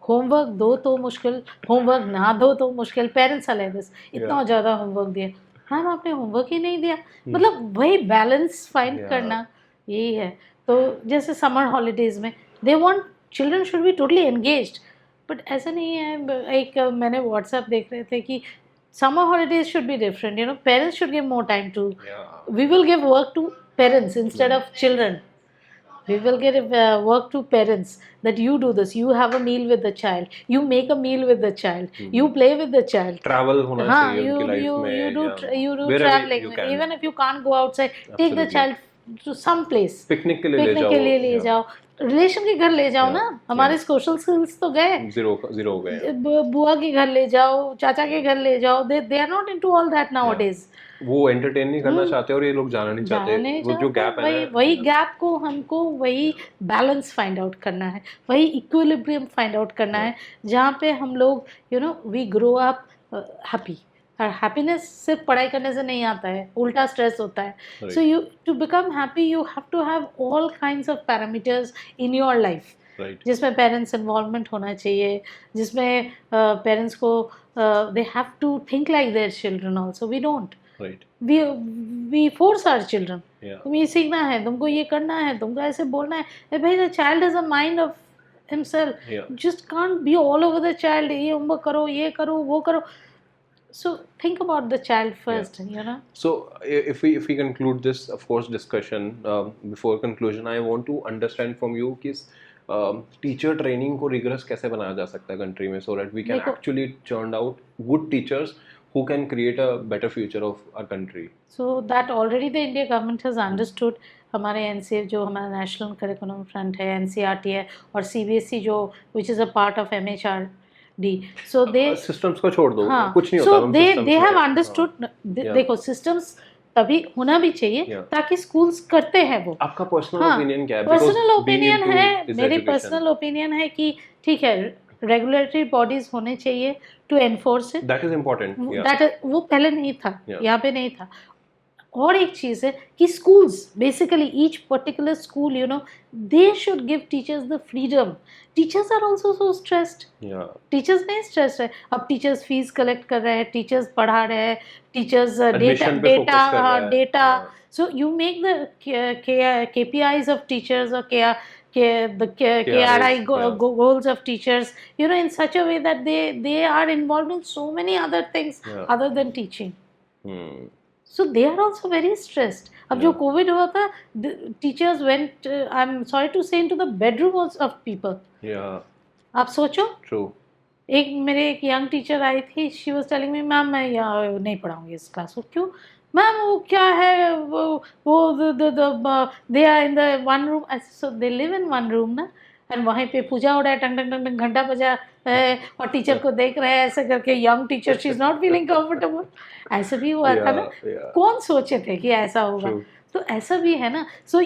होमवर्क दो तो मुश्किल, होमवर्क ना दो तो मुश्किल। पेरेंट्स आर लाइक दिस, इतना ज़्यादा होमवर्क दिया, मैम आपने होमवर्क ही नहीं दिया। मतलब वही बैलेंस फाइंड करना, यही है। तो जैसे समर हॉलीडेज़ में they want children should be totally engaged, but ऐसा नहीं है। एक मैंने व्हाट्सएप देख रहे थे कि summer holidays should be different, you know, parents should give more time to, we will give work to parents instead of children. We will give work to parents that you do this, you have a meal with the child, you make a meal with the child, you play with the child. Travel होना चाहिए उनकी life में, you do traveling, even if you can't go outside, take the child to some place, picnic के लिए ले जाओ, relation के घर ले जाओ ना। हमारे सोशल स्किल्स तो गए, जीरो हो गए। बुआ के घर ले जाओ, चाचा के घर ले जाओ, they are not into all that nowadays. वो एंटरटेन नहीं करना चाहते और ये लोग जाना नहीं चाहते। वो जो गैप है ना, वही गैप को हमको वही बैलेंस फाइंड आउट करना है, वही इक्विलिब्रियम फाइंड आउट करना है, जहाँ पे हम लोग you know we grow up happy. और हैप्पीनेस सिर्फ पढ़ाई करने से नहीं आता है, उल्टा स्ट्रेस होता है। So you to become happy you have to have all kinds of parameters in your life, जिसमें पेरेंट्स इन्वॉल्वमेंट होना चाहिए, जिसमें पेरेंट्स को they have to think like their children also. We don't, we force our children, तुम ये सीखना है, तुमको ये करना है, तुमको ऐसे बोलना है। भाई the child has a mind of himself, just can't be all over the child, ये होमवर्क करो, ये करो, वो करो। So think about the child first, you know. So if we conclude this, of course, discussion, before conclusion, I want to understand from you कि teacher training को rigorous कैसे बनाया जा सकता है country में, so that we can actually churn out good teachers who can create a better future of our country. So that already the India government has understood. हमारे NCF जो हमारा नेशनल करिकुलम फ्रंट है, NCERT है, और CBSE जो which is a part of MHRD. So they systems को छोड़ दो, कुछ नहीं होता। So they have understood. देखो systems तभी होना भी चाहिए ताकि schools करते हैं वो। आपका पर्सनल ओपिनियन क्या है? पर्सनल ओपिनियन है, मेरी पर्सनल ओपिनियन है कि ठीक है, रेगुलेटरी बॉडीज होने चाहिए to enforce it. That is important. वो पहले नहीं था, यहाँ पे नहीं था। और एक चीज़ है कि schools, basically each particular school, you know, they should give teachers the freedom. Teachers are also so stressed. Teachers नहीं stressed है। अब teachers fees collect कर रहे हैं, teachers पढ़ा रहे हैं, teachers data. So you make the KPIs of teachers or the KRI goals of teachers, you know, in such a way that they are involved in so many other things other than teaching. So they are also very stressed. अब जो Covid हुआ था, teachers went, I'm sorry to say, into the bedrooms of people. आप सोचो। True. मेरे एक young teacher आई थी, she was telling me, ma'am मैं यहाँ नहीं पढ़ाऊँगी इस क्लास को। क्यों? मैम वो क्या है, वो they are in the one room, so they live in one room ना, और वहीं पे पूजा हो रहा है, टंग टंग टंग टंग घंटा बजा है, और टीचर को देख रहे हैं ऐसे करके। Young teacher, she is not feeling comfortable. ऐसा भी हुआ था ना, कौन सोचे थे कि ऐसा होगा? तो ऐसा भी है ना। So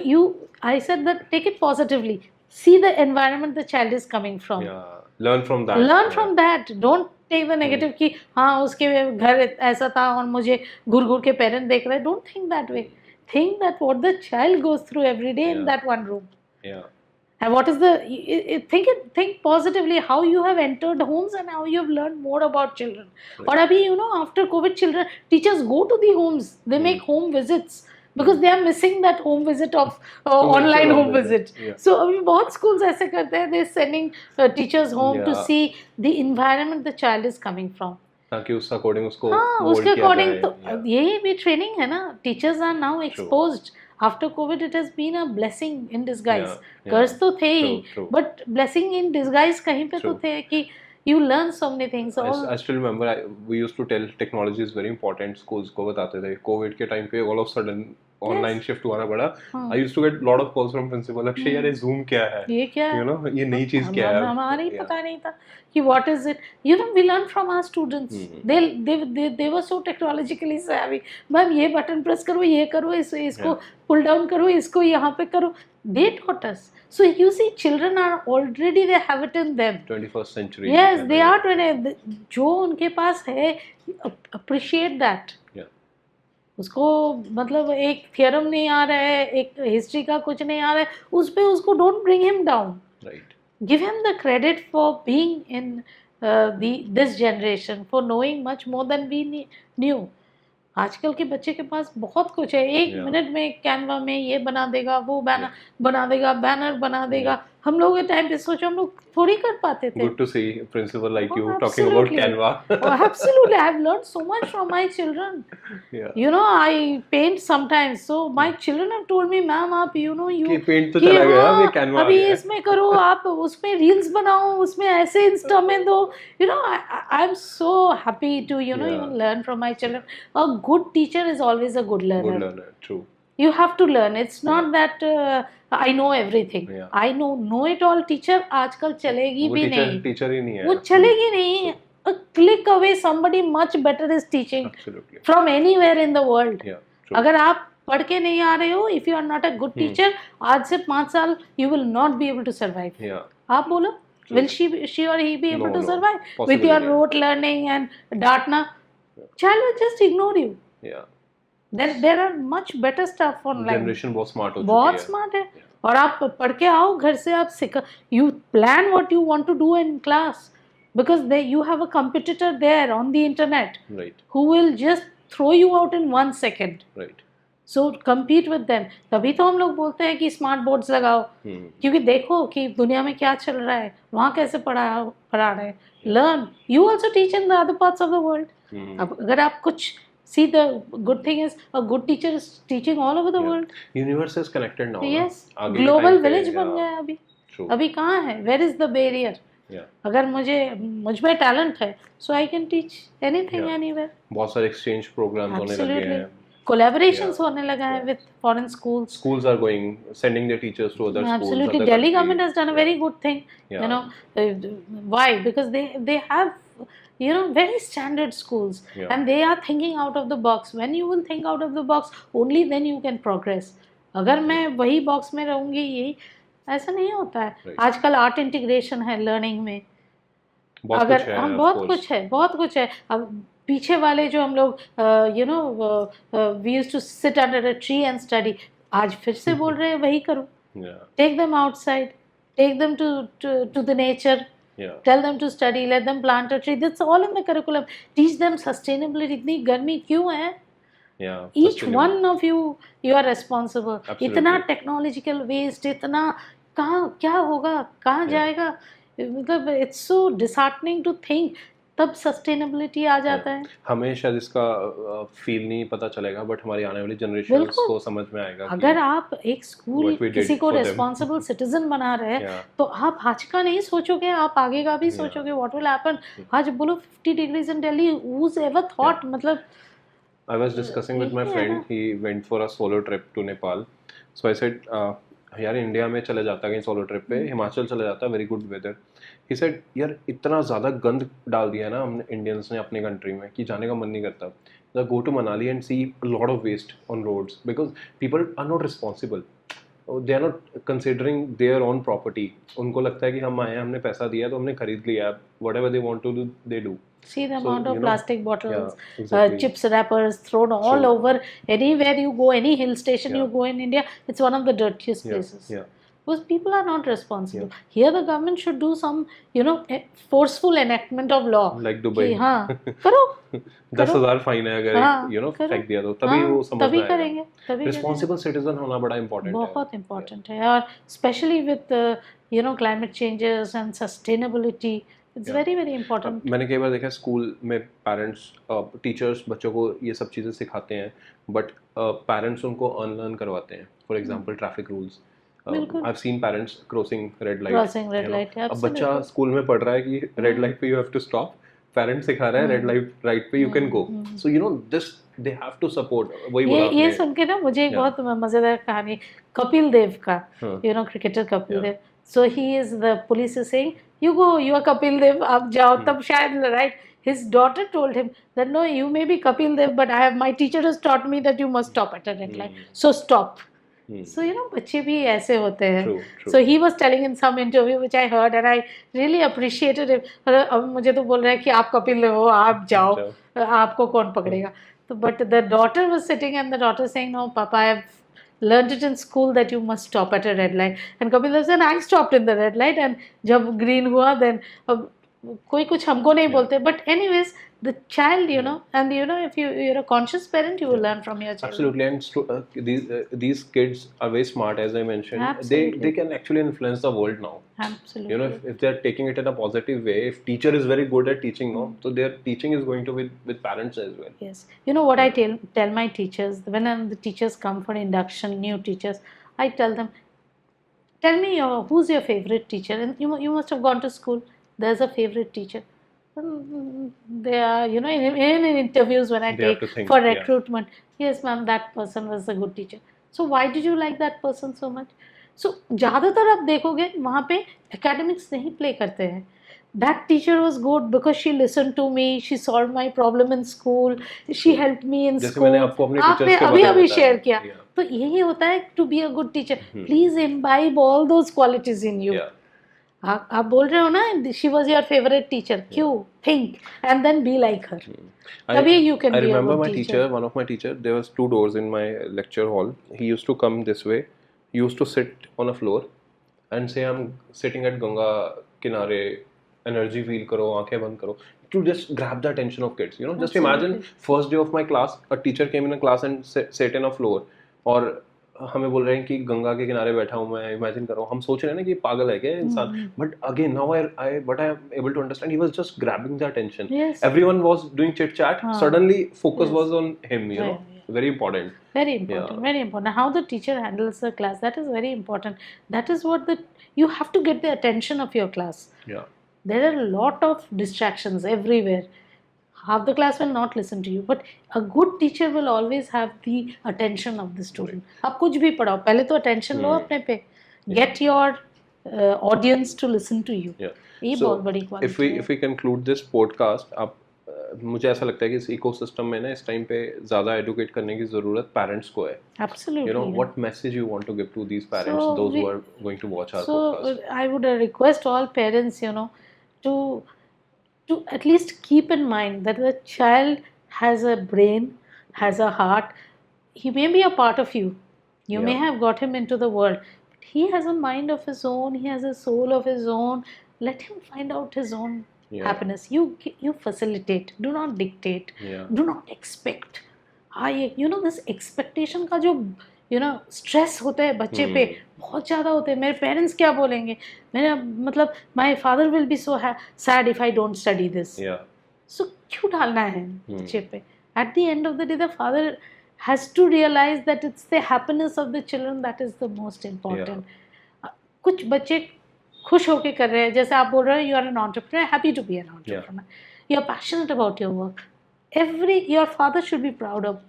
I said that take it positively, see the environment the child is coming from, learn from that, don't take the negative कि हाँ उसके घर ऐसा था और मुझे घुर घुर के पेरेंट देख रहे हैं। Don't think that way, think that what the child goes through every day in that one room. And what is think positively how you have entered homes and how you have learned more about children. Or abhi, you know, after COVID, teachers go to the homes, they make home visits because they are missing that home visit of online home visit. So abhi bahut schools aise karte hain, they are sending teachers home to see the environment the child is coming from. ताकि उसके according उसको उसके according. तो यही भी training है ना, teachers are now exposed. After COVID, it has been a blessing in disguise. Curse तो थे ही, but blessing in disguise कहीं पे तो थे कि you learn so many things. I still remember we used to tell technology is very important. Schools को बताते थे। COVID के टाइम पे all of a sudden online Yes. Shift हुआ पड़ा, हाँ, I used to get lot of calls from principal, Akshay यार ये जूम क्या है, ये क्या है? यू नो ये नई चीज क्या है, हमारे ही या पता नहीं था कि what is it. You know, we learn from our students. They were so technologically savvy. Ma'am ये बटन प्रेस करो, ये करो, इसको पुल डाउन करो, इसको यहाँ पे करो. They taught us. So you see, children are already, they have it in them. 21st century, Yes, they are 20. जो उनके पास है, appreciate that. Yeah. उसको मतलब एक थियरम नहीं आ रहा है, एक हिस्ट्री का कुछ नहीं आ रहा है, उस पे उसको don't bring him down. Right. Give him the credit for being in this generation, for knowing much more than we knew. आजकल के बच्चे के पास बहुत कुछ है, एक मिनट में कैनवा में ये बना देगा, वो बना देगा, बैनर बना देगा. हम लोग के टाइम पे सोचो, हम लोग थोड़ी कर पाते थे. Good to see principal like you talking about Canva. Oh, absolutely. I have learned so much from my children. Yeah. You know, I paint sometimes. So my children have told me, ma'am आप कि paint तो चला गया, अब ये Canva आ अभी गया है. इसमें करो, आप उसमें रील्स बनाओ, उसमें ऐसे इंस्टा में दो. You know, I'm so happy to even learn from my children. A good teacher is always a good learner. Good learner, true. You have to learn. It's not that I know everything. Yeah. I know it all teacher आजकल चलेगी भी नहीं. Teacher ही नहीं है. वो चलेगी नहीं. A click away, somebody much better is teaching. Absolutely. From anywhere in the world. Yeah, true. अगर आप पढ़ के नहीं आ रहे हो, if you are not a good teacher, आज से 5 साल you will not be able to survive. Yeah. आप बोलो, will she or he be able to survive Possibly with your नहीं. rote learning and डांटना? Child will just ignore you. Yeah. There are much better stuff online. Generation बहुत smart हो चुकी है. बहुत smart है. और आप पढ़ के आओ घर से, आप सीखो, you plan what you want to do in class, because you have a competitor there on the internet. Right. Who will just throw you out in 1 second. Right. So compete with them. तभी तो हम लोग बोलते हैं कि smart boards लगाओ, क्योंकि देखो कि दुनिया में क्या चल रहा है, वहाँ कैसे पढ़ा रहे हैं. Learn. You also teach in the other parts of the world. अब अगर आप कुछ see, the good thing is a good teacher is teaching all over the world. Universe is connected now. Yes. आगे के Global time पे, village बन गया है अभी. True. अभी कहाँ है? Where is the barrier? Yeah. अगर मुझ में टैलेंट है, so I can teach anything anywhere. बहुत सारे exchange programs होने लगे हैं. Collaborations होने लगा है with foreign schools. Schools are sending their teachers to other schools. Absolutely. Delhi government has done a very good thing. Yeah. You know, why? Because they have very standard schools, and they are thinking out of the box. When you will think out of the box, only then you can progress. अगर मैं वही box में रहूँगी, यही ऐसा नहीं होता है. Right. आजकल आर्ट इंटीग्रेशन है लर्निंग में. अगर हम बहुत कुछ है. अब पीछे वाले जो हम लोग we used to sit under a tree and study, आज फिर से बोल रहे हैं वही करो. Take them outside, take them to the nature. Tell them to study, let them plant a tree. That's all in the curriculum. Teach them sustainability. इतनी गर्मी क्यों है? Each one of you are responsible. इतना technological waste, इतना कहाँ क्या होगा, कहाँ जाएगा? मतलब it's so disheartening to think. तब सस्टेनेबिलिटी आ जाता है. हमें शायद इसका फील नहीं पता चलेगा, बट हमारी आने वाली जनरेशन को समझ में आएगा. अगर आप एक स्कूल किसी को रिस्पॉन्सिबल सिटीजन बना रहे हैं, तो आप आज का नहीं सोचोगे, आप आगे का भी सोचोगे. What will happen? आज बोलो 50 डिग्रीज इन दिल्ली, who's ever thought? मतलब I was discussing with my friend, he went for a solo trip to Nepal. So I said, यार इंडिया में चले जाता कहीं सोलो ट्रिप पे, हिमाचल चले जाता, very good weather. He said यार इतना ज़्यादा गंद डाल दिया ना हमने इंडियंस ने अपने कंट्री में कि जाने का मन नहीं करता. Go to Manali and see lot of waste on roads because people are not responsible. They are not considering their own property. उनको लगता है कि हम आए हैं, हमने पैसा दिया तो हमने खरीद लिया, whatever they want to do they do. See the amount of plastic bottles, chips wrappers thrown all over. Anywhere you go, any hill station you go in India, it's one of the dirtiest places. Because people are not responsible. Here the government should do some, forceful enactment of law. Like Dubai. हाँ, करो. 10,000 fine है अगर फेंक दिया तो तभी वो समझ में आएगा. करेंगे. रिस्पॉन्सिबल सिटीजन होना बड़ा इम्पोर्टेंट है. बहुत इम्पोर्टेंट है. और specially with climate changes and sustainability. It's very very important. मैंने कई बार देखा स्कूल में पेरेंट्स टीचर्स बच्चों को ये सब चीज़ें सिखाते हैं, बट पेरेंट्स उनको अनलर्न करवाते हैं. For example traffic rules. I've seen parents crossing red light. Ab अब बच्चा स्कूल में पढ़ रहा है कि रेड लाइट पे you have to stop, parents सिखा रहा है रेड लाइट राइट पे you can go, so you know this they have to support. वही बोला आपने. ये सुन के ना मुझे एक बहुत मजेदार कहानी कपिल देव का, you know cricketer Kapil Dev. So he is the police is saying you go, you are Kapil Dev, आप जाओ. तब शायद right his daughter told him that no, you may be Kapil Dev, but my teacher has taught me that you must stop at a red light, so stop. So you know बच्चे भी ऐसे होते हैं. True. So he was telling in some interview which I heard and I really appreciated it. अब मुझे तो बोल रहा है कि आप कपिल देव हो, आप जाओ, आपको कौन पकड़ेगा. तो but the daughter was sitting and the daughter saying no papa, I have learned it in school that you must stop at a red light. And Kapil Dev said I stopped in the red light and जब green हुआ then कोई कुछ हमको नहीं बोलते. But anyways the child, you know, and you know if you're a conscious parent, you will learn from your child. Absolutely. And these kids are very smart, as I mentioned. Absolutely. They can actually influence the world now. Absolutely. You know, if they're taking it in a positive way, if teacher is very good at teaching, no, so their teaching is going to be with parents as well. Yes. You know what I tell my teachers when the teachers come for induction, new teachers, I tell them, tell me who's your favorite teacher, and you must have gone to school. There's a favorite teacher. They are, you know, in interviews when I take for recruitment, yes ma'am, that person was a good teacher. So why did you like that person so much? So ज़्यादातर आप देखोगे वहाँ पे academics नहीं play करते हैं. That teacher was good because she listened to me, she solved my problem in school, she helped me in जैसे school. मैंने आपको अपने टीचर्स के बारे में अभी शेयर बताया. किया. तो यही होता है to be a good teacher. Please imbibe all those qualities in you. आप बोल रहे हो ना she was your favorite teacher, क्यों? Think and then be like her. तभी you can be a good teacher. I remember my teacher, one of my teacher, there was 2 doors in my lecture hall. He used to come this way. He used to sit on a floor and say I'm sitting at Ganga किनारे, energy feel करो, आंखें बंद करो, to just grab the attention of kids. You know, just imagine first day of my class, a teacher came in a class and sat in a floor. और हमें बोल रहे हैं कि गंगा के किनारे बैठा हूँ मैं, इमेजिन कर रहा हूँ. हम सोच रहे हैं ना कि पागल है क्या इंसान, but again now I am able to understand he was just grabbing the attention. Everyone was doing chit chat, suddenly focus was on him, you know. Very important. Very important. Very important. How the teacher handles the class, that is very important. That is what you have to get the attention of your class. Yeah. There are a lot of distractions everywhere. Half the class will not listen to you, but a good teacher will always have the attention of the student. आप कुछ भी पढ़ाओ, पहले तो attention लो अपने पे. Get your audience to listen to you. ये बहुत बड़ी quality है. If we conclude this podcast, आप मुझे ऐसा लगता है कि इस इकोसिस्टम में ना इस टाइम पे ज़्यादा एडुकेट करने की ज़रूरत पेरेंट्स को है. Absolutely. You know, what message you want to give to these parents, those who are going to watch our podcast? So I would request all parents, you know, to at least keep in mind that the child has a brain, has a heart. He may be a part of you. You may have got him into the world. But he has a mind of his own. He has a soul of his own. Let him find out his own happiness. You facilitate. Do not dictate. Do not expect. You know, this expectation का जो stress होता है बच्चे पे बहुत ज़्यादा होते हैं. मेरे पेरेंट्स क्या बोलेंगे, मेरा मतलब my father will be so sad if I don't study this. So क्यों डालना है बच्चे पे? At the end of the day the father has to realise that it's the happiness of the children that is the most important. कुछ बच्चे खुश होके कर रहे हैं, जैसे आप बोल रहे हो you are an entrepreneur, happy to be an entrepreneur, you are passionate about your work. Your father should be proud of.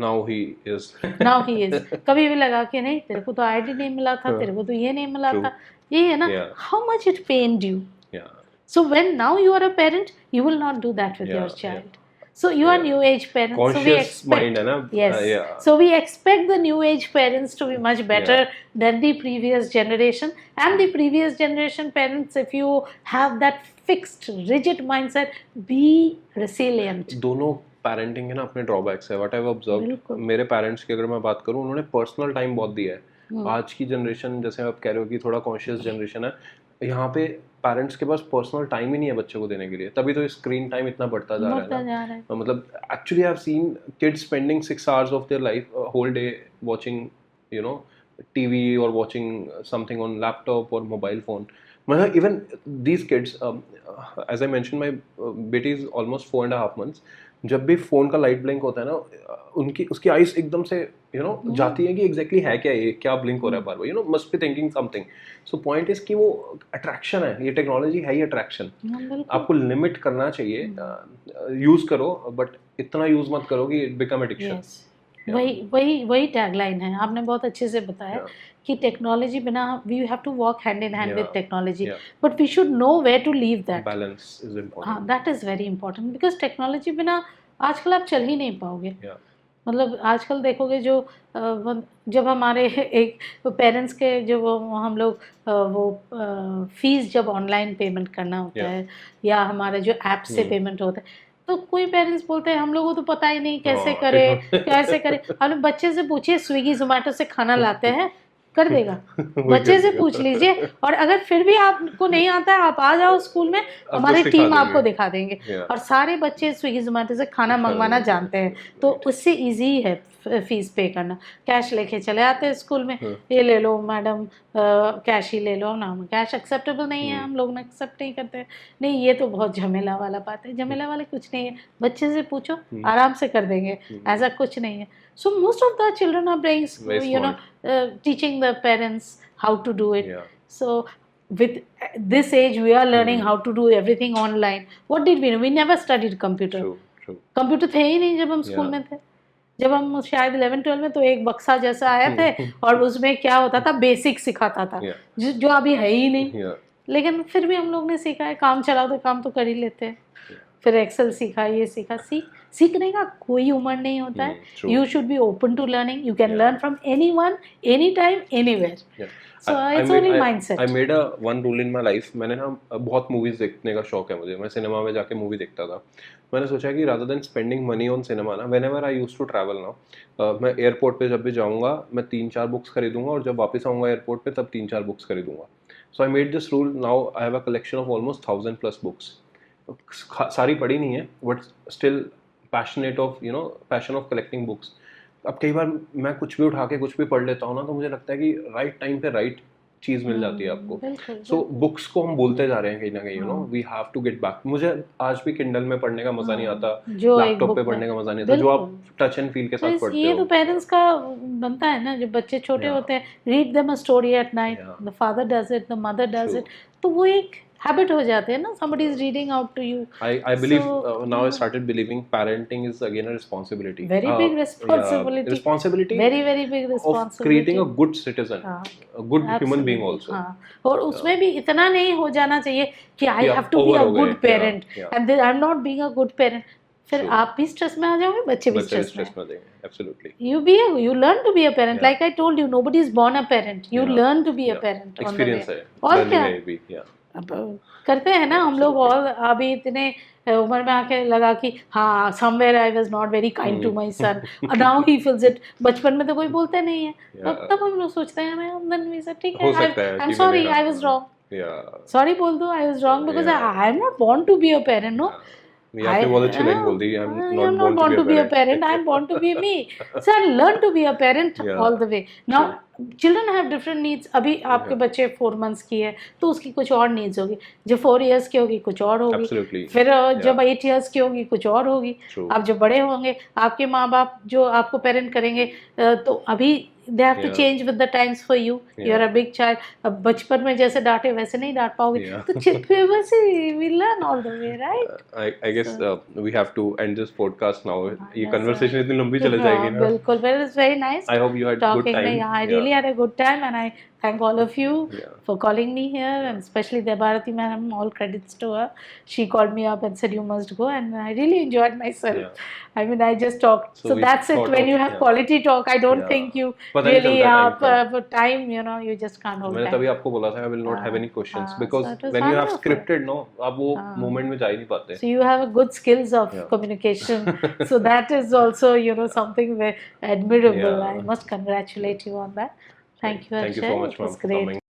Now he is. कभी भी लगा कि नहीं तेरे को तो आईडी नहीं मिला था, तेरे को तो ये नहीं मिला था, ये है ना. How much it pained you. So when now you are a parent, you will not do that with your child. So you are new age parents. Conscious mind है ना. Yes. So we expect the new age parents to be much better than the previous generation. And the previous generation parents, if you have that fixed, rigid mindset, be resilient. दोनों parenting है ना अपने drawbacks है. What I have observed, मेरे parents की अगर मैं बात करूं, उन्होंने पर्सनल टाइम बहुत दिया है. आज की जनरेशन, जैसे आप कह रहे हो कि थोड़ा कॉन्शियस जनरेशन है, यहाँ पे पेरेंट्स के पास पर्सनल टाइम ही नहीं है बच्चों को देने के लिए. तभी तो स्क्रीन टाइम इतना बढ़ता जा रहा है ना. मतलब actually I have seen kids spending 6 hours of their life whole day watching, you know, TV और वाचिंग समथिंग ऑन लैपटॉप और मोबाइल फोन. मतलब even these kids, as I mention, my बेटी इज ऑलमोस्ट 4.5 months. जब भी phone का light blink होता है ना, उनकी उसकी आईज एकदम से जाती है कि एग्जैक्टली है क्या ये, क्या ब्लिंक हो रहा है बार बार, must be thinking something. So point is कि वो अट्रैक्शन है, ये टेक्नोलॉजी है ही अट्रैक्शन. आपको लिमिट करना चाहिए, यूज करो बट इतना यूज मत करो कि इट बिकम एडिक्शन. वही टैगलाइन है, आपने बहुत अच्छे से बताया कि टेक्नोलॉजी बिना we have to walk hand in hand with technology, but we should know where to leave that. Balance is important. हाँ, that is very important, because technology बिना आजकल आप चल ही नहीं पाओगे. मतलब आजकल देखोगे जो जब हमारे एक पेरेंट्स के जो हम लोग वो फीस जब ऑनलाइन पेमेंट करना होता है या हमारे जो ऐप से पेमेंट होता है, तो कोई पेरेंट्स बोलते हैं हम लोगों को तो पता ही नहीं कैसे करे कैसे करे. हम बच्चे से पूछिए, स्विगी जोमेटो से खाना लाते हैं, कर देगा. बच्चे से पूछ लीजिए, और अगर फिर भी आपको नहीं आता है, आप आ जाओ स्कूल में, हमारी टीम आपको दिखा देंगे. और सारे बच्चे स्विगी जोमेटो से खाना मंगवाना जानते हैं, तो उससे इजी है फीस पे करना. कैश लेके चले आते हैं स्कूल में, ये ले लो मैडम, कैश ही ले लो ना. कैश एक्सेप्टेबल नहीं है, हम लोग एक्सेप्ट नहीं करते. नहीं, ये तो बहुत झमेला वाला बात है. झमेला वाले कुछ नहीं है, बच्चे से पूछो, आराम से कर देंगे, ऐसा कुछ नहीं है. So most of the children are being, teaching the parents how to do it. So with this age, we are learning how to do everything online. What did we know? We never studied computer. True. Computer थे ही नहीं जब हम school में थे. जब हम शायद 11-12 में तो एक बक्सा जैसा आया थे और उसमें क्या होता था, बेसिक सिखाता था, जो अभी है ही नहीं. लेकिन फिर भी हम लोग ने सीखा है. काम चलाओ तो काम तो कर ही लेते हैं. फिर एक्सेल सीखा, ये सीखा. सीखने का कोई उम्र नहीं होता है. You should be open to learning. You can learn from anyone, any time, anywhere. So it's only mindset. I made a one rule in my life. मैंने ना बहुत मूवीज देखने का शौक है मुझे. मैं सिनेमा में जाके मूवी देखता था. मैंने सोचा कि rather than spending money on cinema ना, whenever I used to travel ना, मैं एयरपोर्ट पे जब भी जाऊँगा मैं 3-4 बुक्स खरीदूंगा, और जब वापस आऊँगा एयरपोर्ट पे तब 3-4 बुक्स खरीदूंगा. So I made this rule. Now I have a collection of almost 1000+ books. सारी पढ़ी नहीं है, but still passionate of passion of collecting books. अब कई बार मैं कुछ भी उठा के कुछ भी पढ़ लेता हूँ ना, तो मुझे लगता है कि राइट टाइम पे राइट चीज़ मिल जाती है आपको. सो बुक्स को हम भूलते जा रहे हैं कहीं ना कहीं. We have to get back. मुझे आज भी किंडल में पढ़ने का मज़ा नहीं आता, लैपटॉप पे पढ़ने का मज़ा नहीं आता, जो आप टच एंड फील के साथ पढ़ते हो. ये तो पेरेंट्स का बनता है ना, जब बच्चे छोटे होते हैं, read them a story at night, the father does it, the mother does it, तो वो एक हैबिट हो जाते हैं ना. somebody is reading out to you. I believe now I started believing parenting is again a responsibility. Very big responsibility. Responsibility. Very big responsibility. Of creating a good citizen, a good human being also. और उसमें भी इतना नहीं हो जाना चाहिए कि I have to be a good parent and I'm not being a good parent. फिर आप भी स्ट्रेस में आ जाओगे, बच्चे भी स्ट्रेस में आ जाएंगे. Absolutely. You learn to be a parent. Like I told you, nobody is born a parent. You learn to be a parent. Experience है. और क्या अब करते हैं ना हम लोग. और अभी इतने उम्र में आके लगा कि हाँ, somewhere I was not very kind to my son. Now he feels it. बचपन में तो कोई बोलते नहीं है. तब हम लोग सोचते हैं हमें ठीक है, I'm sorry, I was wrong. Sorry बोल दो, I was wrong because I am not born to be a parent. No. आपने बहुत अच्छी लाइन बोल दी. I'm not born to be a parent. I'm born to be me. So I learn to be a parent all the way. Now children have different needs. अभी आपके बच्चे 4 months की है तो उसकी कुछ और needs होगी. जब 4 years की होगी कुछ और होगी. फिर जब 8 years की होगी कुछ और होगी. आप जब बड़े होंगे, आपके माँ बाप जो आपको पेरेंट करेंगे, तो अभी they have to change with the times for you. You're a big child. अब बचपन में जैसे डांटे वैसे नहीं डांट पाओगे. तो वैसे we learn all the way, right? I guess we have to end this podcast now. ये conversation इतनी लंबी चले जाएगी ना. बिल्कुल. Well, it's very nice. I hope you had good time. I really had a good time, and I thank all of you for calling me here, and especially Debarati ma'am. All credits to her. She called me up and said you must go, and I really enjoyed myself. I mean, I just talked. So that's it. When you have quality talk, I don't think you really for time. You just can't hold time. मैंने तभी आपको बोला था I will not have any questions because when you have scripted, no, आप वो moment में जा ही नहीं पाते. So you have a good skills of communication. So that is also something very admirable. I must congratulate you on that. Thank you, Akshay. Thank you so much, It was great.